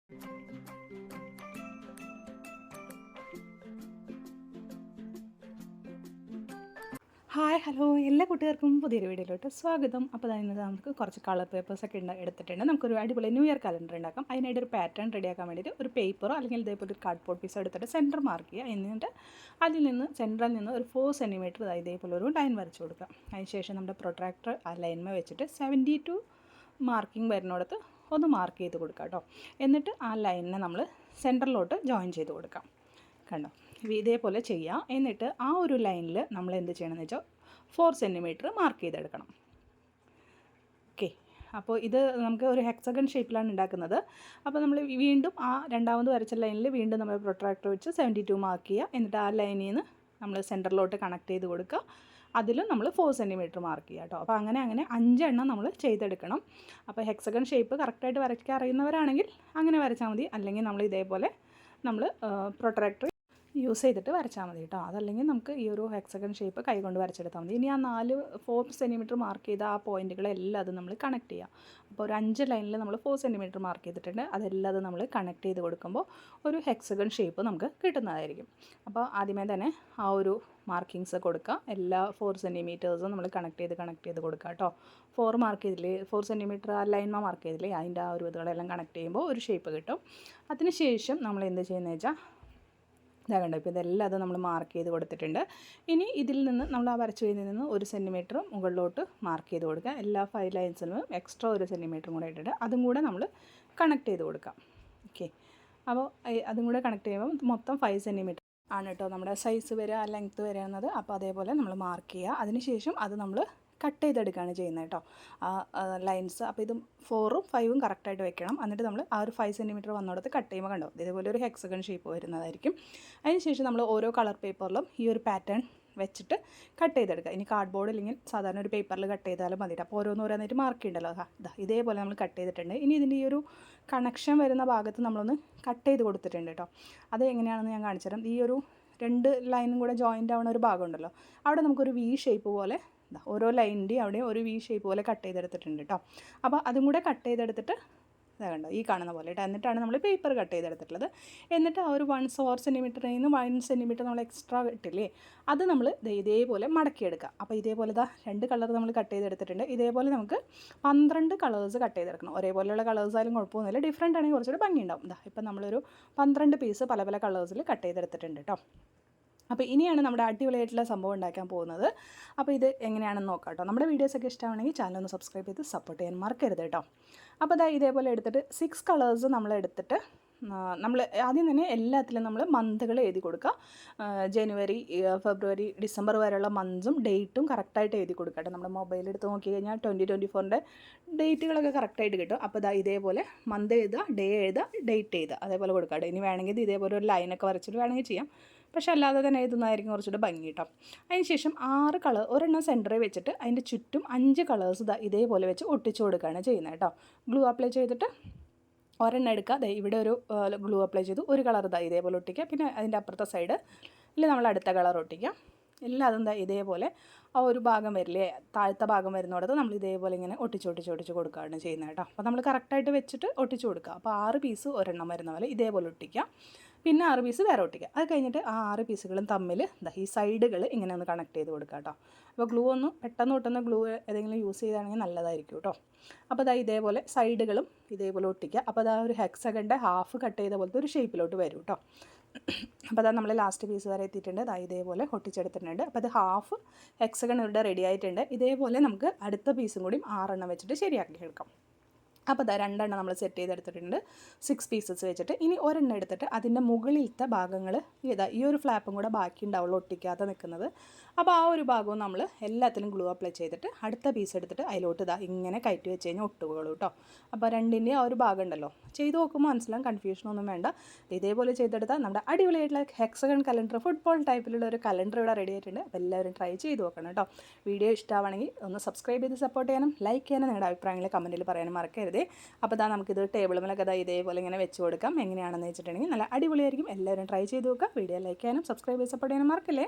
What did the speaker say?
Hi hello എല്ലാ കൂട്ടുകാർക്കും പുതിയൊരു വീഡിയോയിലോട്ട് സ്വാഗതം. അപ്പോൾ ഇന്നത് നമുക്ക് കുറച്ച് കളർ പേപ്പേഴ്സൊക്കെ എടുത്തിട്ടുണ്ട്. നമുക്കൊരു അടിപൊളി ന്യൂ ഇയർ കലണ്ടർ ഉണ്ടാക്കാം. അതിനായിട്ട് ഒരു പാറ്റേൺ റെഡിയാക്കാൻ വേണ്ടിയിട്ട് ഒരു പേപ്പറോ അല്ലെങ്കിൽ ഇതേപോലെ ഒരു കാർഡ്ബോർഡ് പീസോ എടുത്തിട്ട് സെൻറ്റർ മാർക്ക് ചെയ്യുക. എന്നിട്ട് അതിൽ നിന്ന് സെൻറ്ററിൽ നിന്ന് ഒരു 4 സെൻറ്റിമീറ്റർ ഇതേപോലെ ഒരു ലൈൻ വരച്ച് കൊടുക്കുക. അതിനുശേഷം നമ്മുടെ പ്രൊട്രാക്ടർ ആ ലൈൻമ വെച്ചിട്ട് 72 മാർക്കിംഗ് വരുന്നിടത്ത് ഒന്ന് മാർക്ക് ചെയ്ത് കൊടുക്കുക കേട്ടോ. എന്നിട്ട് ആ ലൈനിനെ നമ്മൾ സെൻറ്ററിലോട്ട് ജോയിൻ ചെയ്ത് കൊടുക്കാം. കണ്ടോ, ഇതേപോലെ ചെയ്യുക. എന്നിട്ട് ആ ഒരു ലൈനിൽ നമ്മൾ എന്ത് ചെയ്യണമെന്ന് വെച്ചാൽ 4 സെൻറ്റിമീറ്റർ മാർക്ക് ചെയ്തെടുക്കണം. ഓക്കെ, അപ്പോൾ ഇത് നമുക്ക് ഒരു ഹെക്സഗൺ ഷേപ്പിലാണ് ഉണ്ടാക്കുന്നത്. അപ്പോൾ നമ്മൾ വീണ്ടും ആ രണ്ടാമത് വരച്ച ലൈനിൽ വീണ്ടും നമ്മൾ പ്രൊട്രാക്ടർ വെച്ച് 72 മാർക്ക് ചെയ്യുക. എന്നിട്ട് ആ ലൈനിൽ നിന്ന് നമ്മൾ സെൻറ്ററിലോട്ട് കണക്ട് ചെയ്ത് കൊടുക്കുക. അതിലും നമ്മൾ 4 സെൻറ്റിമീറ്റർ മാർക്ക് ചെയ്യുക കേട്ടോ. അപ്പോൾ അങ്ങനെ 5 എണ്ണം നമ്മൾ ചെയ്തെടുക്കണം. അപ്പോൾ ഹെക്സഗൺ ഷേപ്പ് കറക്റ്റായിട്ട് വരയ്ക്കാൻ അറിയുന്നവരാണെങ്കിൽ അങ്ങനെ വരച്ചാൽ മതി. അല്ലെങ്കിൽ നമ്മൾ ഇതേപോലെ നമ്മൾ പ്രൊട്രാക്ടർ യൂസ് ചെയ്തിട്ട് വരച്ചാൽ മതി കേട്ടോ. അതല്ലെങ്കിൽ നമുക്ക് ഈ ഒരു ഹെക്സഗൺ ഷേപ്പ് കൈകൊണ്ട് വരച്ചെടുത്താൽ മതി. ഇനി ആ 4 സെൻറ്റിമീറ്റർ മാർക്ക് ചെയ്ത ആ പോയിൻറ്റുകളെല്ലാം അത് നമ്മൾ കണക്ട് ചെയ്യുക. അപ്പോൾ ഒരു 5 ലൈനിൽ നമ്മൾ 4 സെൻറ്റിമീറ്റർ മാർക്ക് ചെയ്തിട്ടുണ്ട്. അതെല്ലാം അത് നമ്മൾ കണക്ട് ചെയ്ത് കൊടുക്കുമ്പോൾ ഒരു ഹെക്സഗൺ ഷേപ്പ് നമുക്ക് കിട്ടുന്നതായിരിക്കും. അപ്പോൾ ആദ്യമേ തന്നെ ആ ഒരു മാർക്കിങ്സ് കൊടുക്കുക. എല്ലാ 4 സെൻറ്റിമീറ്റേഴ്സും നമ്മൾ കണക്ട് ചെയ്ത് കൊടുക്കുക കേട്ടോ. 4 മാർക്ക് ചെയ്തില്ലേ, 4 സെൻറ്റിമീറ്റർ ആ ലൈൻമ മാർക്ക് ചെയ്തില്ലേ, അതിൻ്റെ ആ ഒരു ഇതുകളെല്ലാം കണക്ട് ചെയ്യുമ്പോൾ ഒരു ഷേപ്പ് കിട്ടും. അതിന് ശേഷം നമ്മൾ എന്ത് ചെയ്യുന്നത് വെച്ചാൽ ഇതാ കണ്ടോ, ഇപ്പോൾ ഇതെല്ലാം അത് നമ്മൾ മാർക്ക് ചെയ്ത് കൊടുത്തിട്ടുണ്ട്. ഇനി ഇതിൽ നിന്ന് നമ്മൾ ആ വരച്ചു കഴിഞ്ഞതിൽ നിന്ന് 1 സെൻറ്റിമീറ്റർ മുകളിലോട്ട് മാർക്ക് ചെയ്ത് കൊടുക്കുക. എല്ലാ 5 ലൈൻസിലും എക്സ്ട്രാ 1 സെൻറ്റിമീറ്ററും കൂടെ ഇട്ടിട്ട് അതും കൂടെ നമ്മൾ കണക്ട് ചെയ്ത് കൊടുക്കാം. ഓക്കെ, അപ്പോൾ അതും കൂടെ കണക്ട് ചെയ്യുമ്പോൾ മൊത്തം 5 സെൻറ്റിമീറ്റർ ആണ് കേട്ടോ നമ്മുടെ സൈസ് വരിക, ലെങ്ത്ത് വരുന്നത്. അപ്പോൾ അതേപോലെ നമ്മൾ മാർക്ക് ചെയ്യുക. അതിനുശേഷം അത് നമ്മൾ കട്ട് ചെയ്തെടുക്കുകയാണ് ചെയ്യുന്നത് കേട്ടോ, ആ ലൈൻസ്. അപ്പോൾ ഇതും 4ഉം 5ഉം കറക്റ്റായിട്ട് വെക്കണം. എന്നിട്ട് നമ്മൾ ആ ഒരു 5 സെൻറ്റിമീറ്റർ വന്നിടത്ത് കട്ട് ചെയ്യുമ്പോൾ കണ്ടോ ഇതേപോലെ ഒരു ഹെക്സഗൺ ഷേപ്പ് വരുന്നതായിരിക്കും. അതിനുശേഷം നമ്മൾ ഓരോ കളർ പേപ്പറിലും ഈ ഒരു പാറ്റേൺ വെച്ചിട്ട് കട്ട് ചെയ്തെടുക്കുക. ഇനി കാർഡ്ബോർഡ് അല്ലെങ്കിൽ സാധാരണ ഒരു പേപ്പറിൽ കട്ട് ചെയ്താലും മതി. അപ്പോൾ ഓരോന്നായിട്ട് മാർക്ക് ചെയ്യണ്ടല്ലോ. ഇതേപോലെ നമ്മൾ കട്ട് ചെയ്തിട്ടുണ്ട്. ഇനി ഇതിൻ്റെ ഈ ഒരു കണക്ഷൻ വരുന്ന ഭാഗത്ത് നമ്മളൊന്ന് കട്ട് ചെയ്ത് കൊടുത്തിട്ടുണ്ട് കേട്ടോ. അത് എങ്ങനെയാണെന്ന് ഞാൻ കാണിച്ചു തരാം. ഈ ഒരു 2 ലൈനും കൂടെ ജോയിൻ്റ് ആവുന്ന ഒരു ഭാഗമുണ്ടല്ലോ, അവിടെ നമുക്കൊരു വി ഷേപ്പ് പോലെ ഓരോ ലൈനിൻ്റെയും അവിടെ ഒരു വി ഷേപ്പ് പോലെ കട്ട് ചെയ്തെടുത്തിട്ടുണ്ട് കേട്ടോ. അപ്പോൾ അതും കൂടെ കട്ട് ചെയ്തെടുത്തിട്ട് ഇതാ കണ്ടോ ഈ കാണുന്ന പോലെ കേട്ടോ. എന്നിട്ടാണ് നമ്മൾ പേപ്പർ കട്ട് ചെയ്തെടുത്തിട്ടുള്ളത്. എന്നിട്ട് ആ ഒരു 4 സെൻറ്റിമീറ്ററിൽ നിന്ന് 1 സെൻറ്റിമീറ്റർ നമ്മൾ എക്സ്ട്രാ ഇട്ടില്ലേ, അത് നമ്മൾ ഇതേപോലെ മടക്കിയെടുക്കുക. അപ്പോൾ ഇതേപോലെ 2 കളർ നമ്മൾ കട്ട് ചെയ്തെടുത്തിട്ടുണ്ട്. ഇതേപോലെ നമുക്ക് 12 കളേഴ്സ് കട്ട് ചെയ്തെടുക്കണം. ഒരേപോലെയുള്ള കളേഴ്സ് ആയാലും കുഴപ്പമൊന്നുമില്ല, ഡിഫറെൻ്റ് ആണെങ്കിൽ കുറച്ചുകൂടി ഭംഗിയുണ്ടാവും. ഇപ്പം നമ്മളൊരു 12 പീസ് പല പല കളേഴ്സിൽ കട്ട് ചെയ്തെടുത്തിട്ടുണ്ട് കേട്ടോ. അപ്പോൾ ഇനിയാണ് നമ്മുടെ അടിപൊളിയായിട്ടുള്ള സംഭവം ഉണ്ടാക്കാൻ പോകുന്നത്. അപ്പോൾ ഇത് എങ്ങനെയാണെന്ന് നോക്കാം കേട്ടോ. നമ്മുടെ വീഡിയോസൊക്കെ ഇഷ്ടമാണെങ്കിൽ ചാനൽ ഒന്ന് സബ്സ്ക്രൈബ് ചെയ്ത് സപ്പോർട്ട് ചെയ്യാൻ മറക്കരുത് കേട്ടോ. അപ്പോൾ ഇതേപോലെ എടുത്തിട്ട് 6 കളേഴ്സ് നമ്മൾ എടുത്തിട്ട് നമ്മൾ ആദ്യം തന്നെ എല്ലാത്തിലും നമ്മൾ മന്തുകൾ എഴുതി കൊടുക്കുക. ജനുവരി, ഫെബ്രുവരി, ഡിസംബർ വരെയുള്ള മന്ത്സും ഡേറ്റും കറക്റ്റായിട്ട് എഴുതി കൊടുക്കുക കേട്ടോ. നമ്മുടെ മൊബൈൽ എടുത്ത് നോക്കി കഴിഞ്ഞാൽ 2024 ഡേറ്റുകളൊക്കെ കറക്റ്റായിട്ട് കിട്ടും. അപ്പോൾ ഇതേപോലെ മന്ത് എഴുതുക, ഡേ എഴുതുക, ഡേറ്റ് എഴുതുക, അതേപോലെ കൊടുക്കുക കേട്ടോ. ഇനി വേണമെങ്കിൽ ഇതേപോലെ ഒരു ലൈനൊക്കെ വരച്ചിട്ട് വേണമെങ്കിൽ ചെയ്യാം. പക്ഷേ അല്ലാതെ തന്നെ എഴുതുന്നതായിരിക്കും കുറച്ചുകൂടെ ഭംഗി കേട്ടോ. അതിനുശേഷം 6 കളർ ഒരെണ്ണം സെൻറ്ററിൽ വെച്ചിട്ട് അതിൻ്റെ ചുറ്റും 5 കളേഴ്സ് ഇതേപോലെ വെച്ച് ഒട്ടിച്ചു കൊടുക്കുകയാണ് ചെയ്യുന്നത് കേട്ടോ. ഗ്ലൂ അപ്ലൈ ചെയ്തിട്ട് ഒരെണ്ണം എടുക്കുക. ഇവിടെ ഒരു ഗ്ലൂ അപ്ലൈ ചെയ്തു, ഒരു കളർ ഇതേപോലെ ഒട്ടിക്കുക. പിന്നെ അതിൻ്റെ അപ്പുറത്തെ സൈഡിൽ നമ്മൾ അടുത്ത കളർ ഒട്ടിക്കുക. എല്ലാം അതും ഇതേപോലെ ആ ഒരു ഭാഗം വരില്ലേ, താഴത്തെ ഭാഗം വരുന്നിടത്ത് നമ്മൾ ഇതേപോലെ ഇങ്ങനെ ഒട്ടിച്ച് കൊടുക്കുകയാണ് ചെയ്യുന്നത് കേട്ടോ. അപ്പോൾ നമ്മൾ കറക്റ്റായിട്ട് വെച്ചിട്ട് ഒട്ടിച്ച് കൊടുക്കുക. അപ്പോൾ 6 പീസ് ഒരെണ്ണം വരുന്ന പോലെ ഇതേപോലെ ഒട്ടിക്കുക. പിന്നെ 6 പീസ് വേറെ ഒട്ടിക്കുക. അത് കഴിഞ്ഞിട്ട് ആ 6 പീസുകളും തമ്മിൽ ഈ സൈഡുകൾ ഇങ്ങനെ ഒന്ന് കണക്ട് ചെയ്ത് കൊടുക്കുക കേട്ടോ. അപ്പോൾ ഗ്ലൂ ഒന്ന് പെട്ടെന്ന് ഒട്ടുന്ന ഗ്ലൂ ഏതെങ്കിലും യൂസ് ചെയ്താണെങ്കിൽ നല്ലതായിരിക്കും കേട്ടോ. അപ്പോൾ ഇതേപോലെ സൈഡുകളും ഇതേപോലെ ഒട്ടിക്കുക. അപ്പോൾ ഒരു ഹെക്സഗണിൻ്റെ ഹാഫ് കട്ട് ചെയ്ത പോലത്തെ ഒരു ഷേപ്പിലോട്ട് വരും കേട്ടോ. അപ്പോൾ നമ്മൾ ലാസ്റ്റ് പീസ് വരെ എത്തിയിട്ടുണ്ട്. ഇതേപോലെ ഒട്ടിച്ചെടുത്തിട്ടുണ്ട്. അപ്പോൾ അത് ഹാഫ് ഹെക്സഗൺ ഇവിടെ റെഡി ആയിട്ടുണ്ട്. ഇതേപോലെ നമുക്ക് അടുത്ത പീസും കൂടി 6 എണ്ണം വെച്ചിട്ട് ശരിയാക്കി എടുക്കാം. അപ്പോൾ 2 എണ്ണം നമ്മൾ സെറ്റ് ചെയ്തെടുത്തിട്ടുണ്ട് 6 പീസസ് വെച്ചിട്ട്. ഇനി ഒരെണ്ണം എടുത്തിട്ട് അതിൻ്റെ മുകളിലത്തെ ഭാഗങ്ങൾ ഈ ഒരു ഫ്ലാപ്പും കൂടെ ബാക്കി ഉണ്ടാവുള്ളൂ ഒട്ടിക്കാതെ നിൽക്കുന്നത്. അപ്പോൾ ആ ഒരു ഭാഗവും നമ്മൾ എല്ലാത്തിലും ഗ്ലൂ അപ്ലൈ ചെയ്തിട്ട് അടുത്ത പീസ് എടുത്തിട്ട് അതിലോട്ട് ഇങ്ങനെ കയറ്റി വെച്ച് കഴിഞ്ഞാൽ ഒട്ടുകയുള്ളൂ കേട്ടോ. അപ്പോൾ 2ൻ്റെ ആ ഒരു ഭാഗം ഉണ്ടല്ലോ, ചെയ്ത് നോക്കുമ്പോൾ മനസ്സിലാവും, കൺഫ്യൂഷനൊന്നും വേണ്ട. ഇതേപോലെ ചെയ്തെടുത്താൽ നമ്മുടെ അടിപൊളിയായിട്ടുള്ള ഹെക്സഗൺ കലണ്ടർ, ഫുട്ബോൾ ടൈപ്പിലുള്ള ഒരു കലണ്ടർ ഇവിടെ റെഡി ആയിട്ടുണ്ട്. അപ്പോൾ എല്ലാവരും ട്രൈ ചെയ്ത് നോക്കണം കേട്ടോ. വീഡിയോ ഇഷ്ടമാണെങ്കിൽ ഒന്ന് സബ്സ്ക്രൈബ് ചെയ്ത് സപ്പോർട്ട് ചെയ്യാനും ലൈക്ക് ചെയ്യാനും നിങ്ങളുടെ അഭിപ്രായങ്ങൾ കമൻറ്റിൽ പറയാനും മറക്കരുത്. അപ്പോൾ നമുക്കിത് ടേബിളുമൊക്കെ ഇതേപോലെ ഇങ്ങനെ വെച്ച് കൊടുക്കാം. എങ്ങനെയാണെന്ന് വെച്ചിട്ടുണ്ടെങ്കിൽ നല്ല അടിപൊളിയായിരിക്കും. എല്ലാവരും ട്രൈ ചെയ്ത് നോക്കുക. വീഡിയോ ലൈക്ക് ചെയ്യാനും സബ്സ്ക്രൈബ് ചെയ്ത് സപ്പോർട്ട് ചെയ്യാനും മറക്കില്ലേ.